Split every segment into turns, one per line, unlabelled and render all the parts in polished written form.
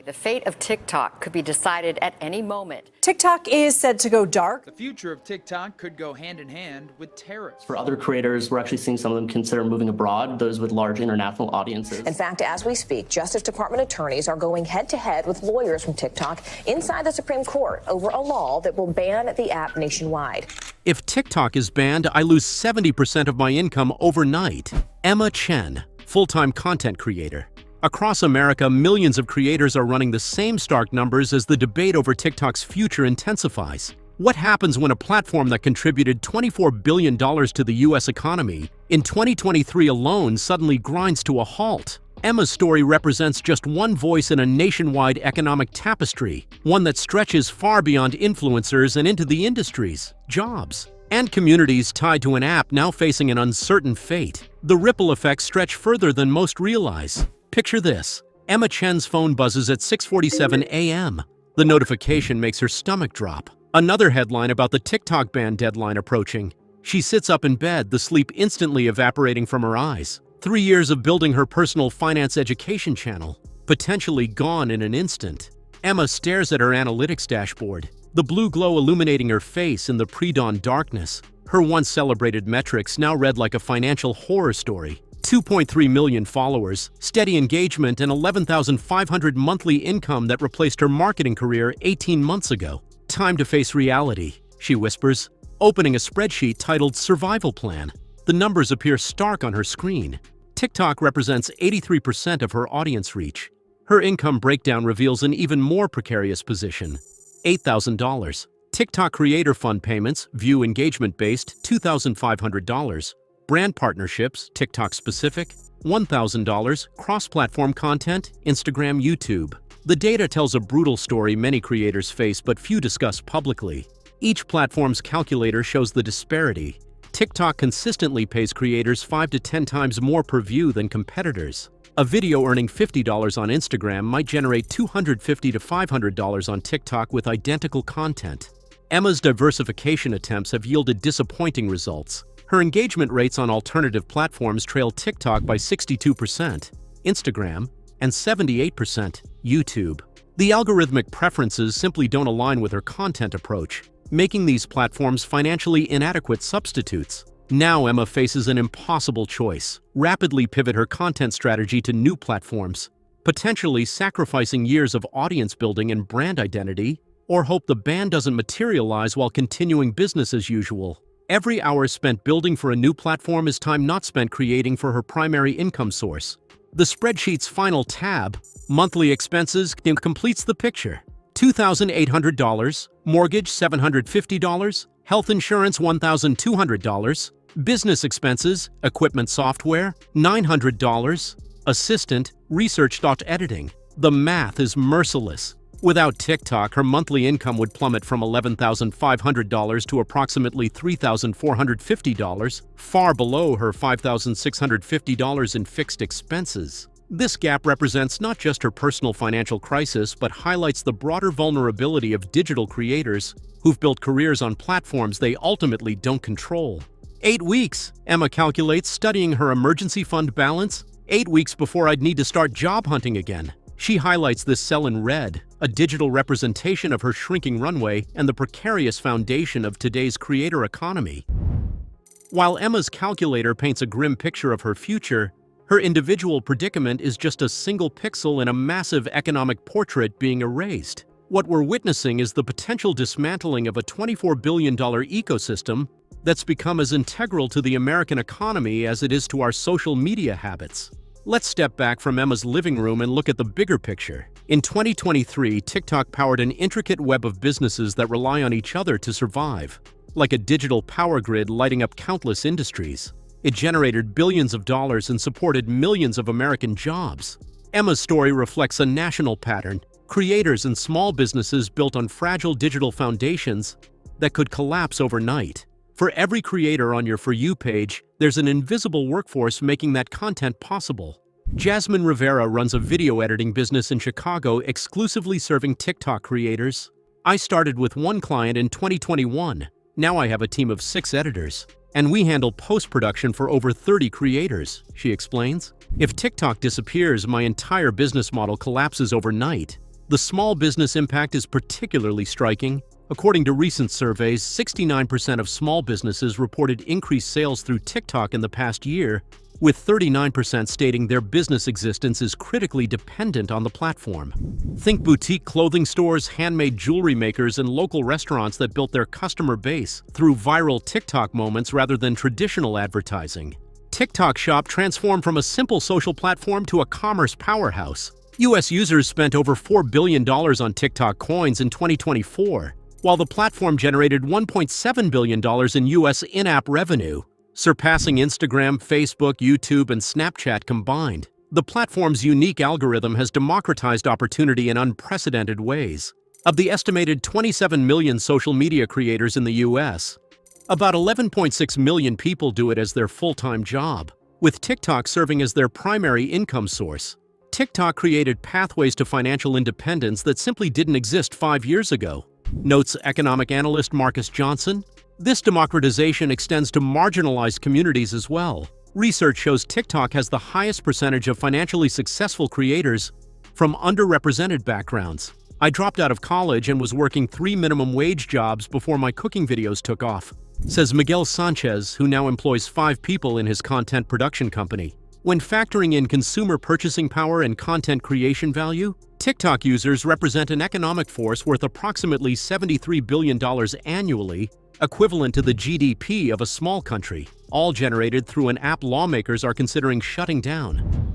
The fate of TikTok could be decided at any moment.
TikTok is said to go dark.
The future of TikTok could go hand in hand with tariffs.
For other creators, we're actually seeing some of them consider moving abroad, those with large international audiences.
In fact, as we speak, Justice Department attorneys are going head-to-head with lawyers from TikTok inside the Supreme Court over a law that will ban the app nationwide.
If TikTok is banned, I lose 70% of my income overnight. Emma Chen, full-time content creator. Across America, millions of creators are running the same stark numbers as the debate over TikTok's future intensifies. What happens when a platform that contributed $24 billion to the U.S. economy in 2023 alone suddenly grinds to a halt? Emma's story represents just one voice in a nationwide economic tapestry, one that stretches far beyond influencers and into the industries, jobs, and communities tied to an app now facing an uncertain fate. The ripple effects stretch further than most realize. Picture this. Emma Chen's phone buzzes at 6:47 a.m. The notification makes her stomach drop. Another headline about the TikTok ban deadline approaching. She sits up in bed, the sleep instantly evaporating from her eyes. 3 years of building her personal finance education channel, potentially gone in an instant. Emma stares at her analytics dashboard, the blue glow illuminating her face in the pre-dawn darkness. Her once celebrated metrics now read like a financial horror story. 2.3 million followers, steady engagement, and $11,500 monthly income that replaced her marketing career 18 months ago. Time to face reality, she whispers, opening a spreadsheet titled Survival Plan. The numbers appear stark on her screen. TikTok represents 83% of her audience reach. Her income breakdown reveals an even more precarious position. $8,000. TikTok Creator Fund payments, view engagement-based, $2,500. Brand partnerships, TikTok-specific, $1,000, cross-platform content, Instagram, YouTube. The data tells a brutal story many creators face but few discuss publicly. Each platform's calculator shows the disparity. TikTok consistently pays creators 5 to 10 times more per view than competitors. A video earning $50 on Instagram might generate $250 to $500 on TikTok with identical content. Emma's diversification attempts have yielded disappointing results. Her engagement rates on alternative platforms trail TikTok by 62%, Instagram, and 78%, YouTube. The algorithmic preferences simply don't align with her content approach, making these platforms financially inadequate substitutes. Now Emma faces an impossible choice: rapidly pivot her content strategy to new platforms, potentially sacrificing years of audience building and brand identity, or hope the ban doesn't materialize while continuing business as usual. Every hour spent building for a new platform is time not spent creating for her primary income source. The spreadsheet's final tab, monthly expenses, completes the picture. $2,800, mortgage $750, health insurance $1,200, business expenses, equipment software $900, assistant, research.editing. The math is merciless. Without TikTok, her monthly income would plummet from $11,500 to approximately $3,450, far below her $5,650 in fixed expenses. This gap represents not just her personal financial crisis, but highlights the broader vulnerability of digital creators who've built careers on platforms they ultimately don't control. 8 weeks, Emma calculates, studying her emergency fund balance. 8 weeks before I'd need to start job hunting again. She highlights this cell in red, a digital representation of her shrinking runway and the precarious foundation of today's creator economy. While Emma's calculator paints a grim picture of her future, her individual predicament is just a single pixel in a massive economic portrait being erased. What we're witnessing is the potential dismantling of a $24 billion ecosystem that's become as integral to the American economy as it is to our social media habits. Let's step back from Emma's living room and look at the bigger picture. In 2023, TikTok powered an intricate web of businesses that rely on each other to survive. Like a digital power grid lighting up countless industries, it generated billions of dollars and supported millions of American jobs. Emma's story reflects a national pattern: creators and small businesses built on fragile digital foundations that could collapse overnight. For every creator on your For You page, there's an invisible workforce making that content possible. Jasmine Rivera runs a video editing business in Chicago exclusively serving TikTok creators. I started with one client in 2021. Now I have a team of 6 editors, and we handle post-production for over 30 creators, she explains. If TikTok disappears, my entire business model collapses overnight. The small business impact is particularly striking. According to recent surveys, 69% of small businesses reported increased sales through TikTok in the past year, with 39% stating their business existence is critically dependent on the platform. Think boutique clothing stores, handmade jewelry makers, and local restaurants that built their customer base through viral TikTok moments rather than traditional advertising. TikTok Shop transformed from a simple social platform to a commerce powerhouse. U.S. users spent over $4 billion on TikTok coins in 2024, while the platform generated $1.7 billion in U.S. in-app revenue, surpassing Instagram, Facebook, YouTube, and Snapchat combined. The platform's unique algorithm has democratized opportunity in unprecedented ways. Of the estimated 27 million social media creators in the U.S., about 11.6 million people do it as their full-time job, with TikTok serving as their primary income source. TikTok created pathways to financial independence that simply didn't exist 5 years ago, notes economic analyst Marcus Johnson. This democratization extends to marginalized communities as well. Research shows TikTok has the highest percentage of financially successful creators from underrepresented backgrounds. I dropped out of college and was working 3 minimum wage jobs before my cooking videos took off, says Miguel Sanchez, who now employs 5 people in his content production company. When factoring in consumer purchasing power and content creation value, TikTok users represent an economic force worth approximately $73 billion annually, equivalent to the GDP of a small country, all generated through an app lawmakers are considering shutting down.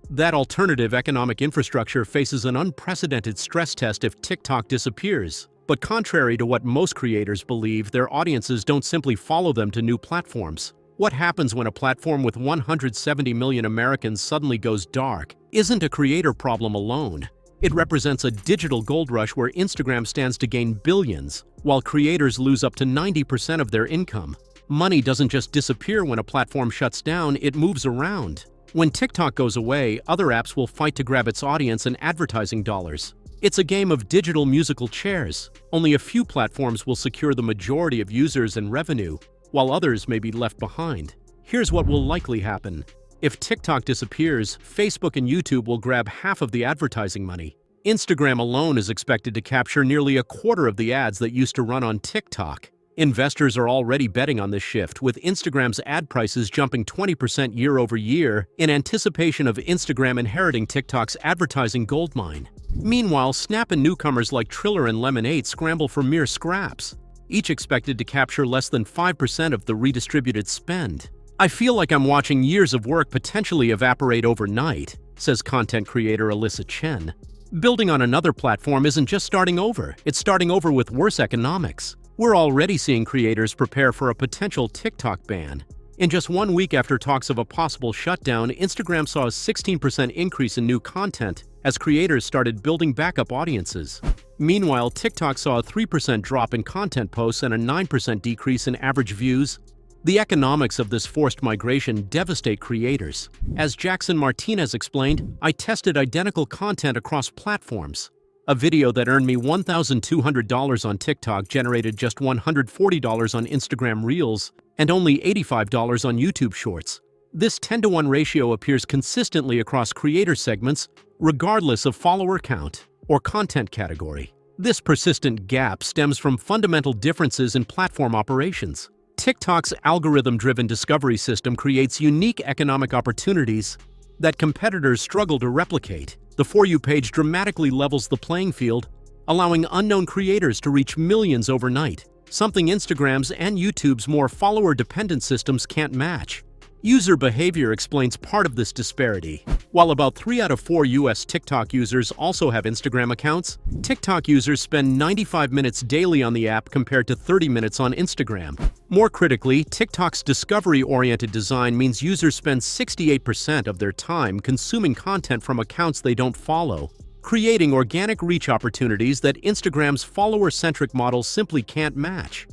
That alternative economic infrastructure faces an unprecedented stress test if TikTok disappears. But contrary to what most creators believe, their audiences don't simply follow them to new platforms. What happens when a platform with 170 million Americans suddenly goes dark isn't a creator problem alone. It represents a digital gold rush where Instagram stands to gain billions, while creators lose up to 90% of their income. Money doesn't just disappear when a platform shuts down, it moves around. When TikTok goes away, other apps will fight to grab its audience and advertising dollars. It's a game of digital musical chairs. Only a few platforms will secure the majority of users and revenue, while others may be left behind. Here's what will likely happen. If TikTok disappears, Facebook and YouTube will grab half of the advertising money. Instagram alone is expected to capture nearly a quarter of the ads that used to run on TikTok. Investors are already betting on this shift, with Instagram's ad prices jumping 20% year over year in anticipation of Instagram inheriting TikTok's advertising goldmine. Meanwhile, Snap and newcomers like Triller and Lemon8 scramble for mere scraps, each expected to capture less than 5% of the redistributed spend. I feel like I'm watching years of work potentially evaporate overnight, says content creator Alyssa Chen. Building on another platform isn't just starting over, it's starting over with worse economics. We're already seeing creators prepare for a potential TikTok ban. In just 1 week after talks of a possible shutdown, Instagram saw a 16% increase in new content as creators started building backup audiences. Meanwhile, TikTok saw a 3% drop in content posts and a 9% decrease in average views. The economics of this forced migration devastate creators. As Jackson Martinez explained, I tested identical content across platforms. A video that earned me $1,200 on TikTok generated just $140 on Instagram Reels and only $85 on YouTube Shorts. This 10-to-1 ratio appears consistently across creator segments, regardless of follower count or content category. This persistent gap stems from fundamental differences in platform operations. TikTok's algorithm-driven discovery system creates unique economic opportunities that competitors struggle to replicate. The For You page dramatically levels the playing field, allowing unknown creators to reach millions overnight, something Instagram's and YouTube's more follower-dependent systems can't match. User behavior explains part of this disparity. While about 3 out of 4 US TikTok users also have Instagram accounts, TikTok users spend 95 minutes daily on the app compared to 30 minutes on Instagram. More critically, TikTok's discovery-oriented design means users spend 68% of their time consuming content from accounts they don't follow, creating organic reach opportunities that Instagram's follower-centric model simply can't match.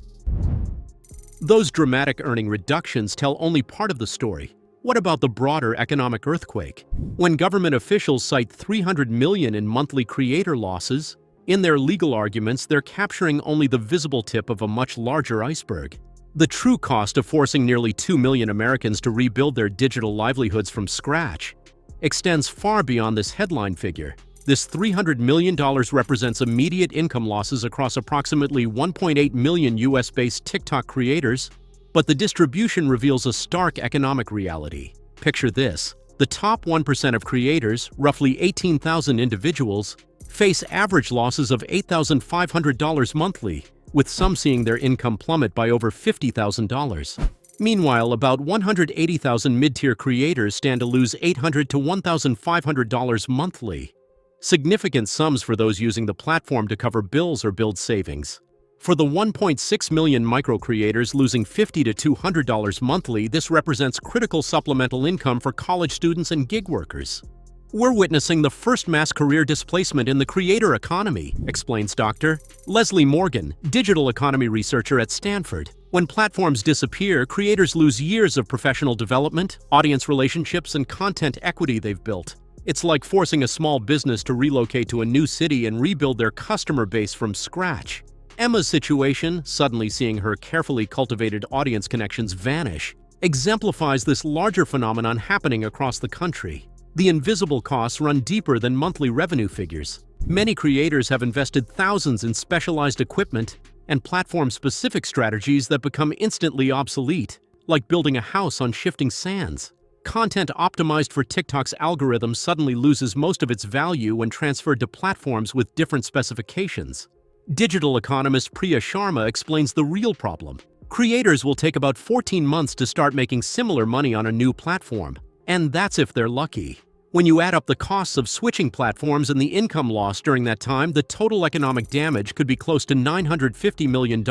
Those dramatic earning reductions tell only part of the story. What about the broader economic earthquake? When government officials cite $300 million in monthly creator losses, in their legal arguments, they're capturing only the visible tip of a much larger iceberg. The true cost of forcing nearly 2 million Americans to rebuild their digital livelihoods from scratch extends far beyond this headline figure. This $300 million represents immediate income losses across approximately 1.8 million US-based TikTok creators, but the distribution reveals a stark economic reality. Picture this. The top 1% of creators, roughly 18,000 individuals, face average losses of $8,500 monthly, with some seeing their income plummet by over $50,000. Meanwhile, about 180,000 mid-tier creators stand to lose $800 to $1,500 monthly. Significant sums for those using the platform to cover bills or build savings. For the 1.6 million micro-creators losing $50 to $200 monthly, this represents critical supplemental income for college students and gig workers. We're witnessing the first mass career displacement in the creator economy, explains Dr. Leslie Morgan, digital economy researcher at Stanford. When platforms disappear, creators lose years of professional development, audience relationships, and content equity they've built. It's like forcing a small business to relocate to a new city and rebuild their customer base from scratch. Emma's situation, suddenly seeing her carefully cultivated audience connections vanish, exemplifies this larger phenomenon happening across the country. The invisible costs run deeper than monthly revenue figures. Many creators have invested thousands in specialized equipment and platform-specific strategies that become instantly obsolete, like building a house on shifting sands. Content optimized for TikTok's algorithm suddenly loses most of its value when transferred to platforms with different specifications. Digital economist Priya Sharma explains the real problem. Creators will take about 14 months to start making similar money on a new platform, and that's if they're lucky. When you add up the costs of switching platforms and the income loss during that time, the total economic damage could be close to $950 million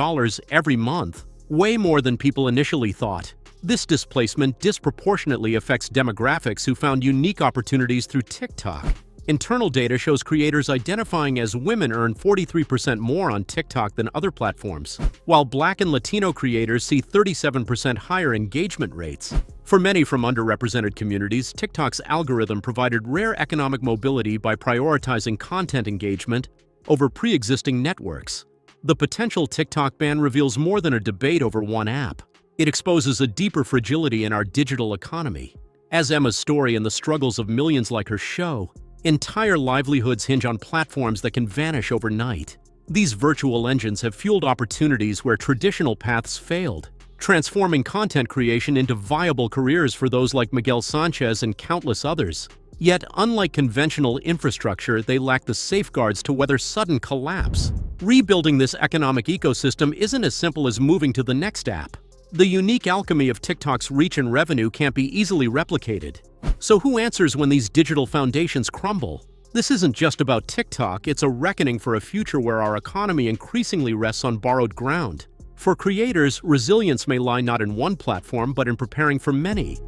every month, way more than people initially thought. This displacement disproportionately affects demographics who found unique opportunities through TikTok. Internal data shows creators identifying as women earn 43% more on TikTok than other platforms, while Black and Latino creators see 37% higher engagement rates. For many from underrepresented communities, TikTok's algorithm provided rare economic mobility by prioritizing content engagement over pre-existing networks. The potential TikTok ban reveals more than a debate over one app. It exposes a deeper fragility in our digital economy. As Emma's story and the struggles of millions like her show, entire livelihoods hinge on platforms that can vanish overnight. These virtual engines have fueled opportunities where traditional paths failed, transforming content creation into viable careers for those like Miguel Sanchez and countless others. Yet, unlike conventional infrastructure, they lack the safeguards to weather sudden collapse. Rebuilding this economic ecosystem isn't as simple as moving to the next app. The unique alchemy of TikTok's reach and revenue can't be easily replicated. So who answers when these digital foundations crumble? This isn't just about TikTok, it's a reckoning for a future where our economy increasingly rests on borrowed ground. For creators, resilience may lie not in one platform but in preparing for many.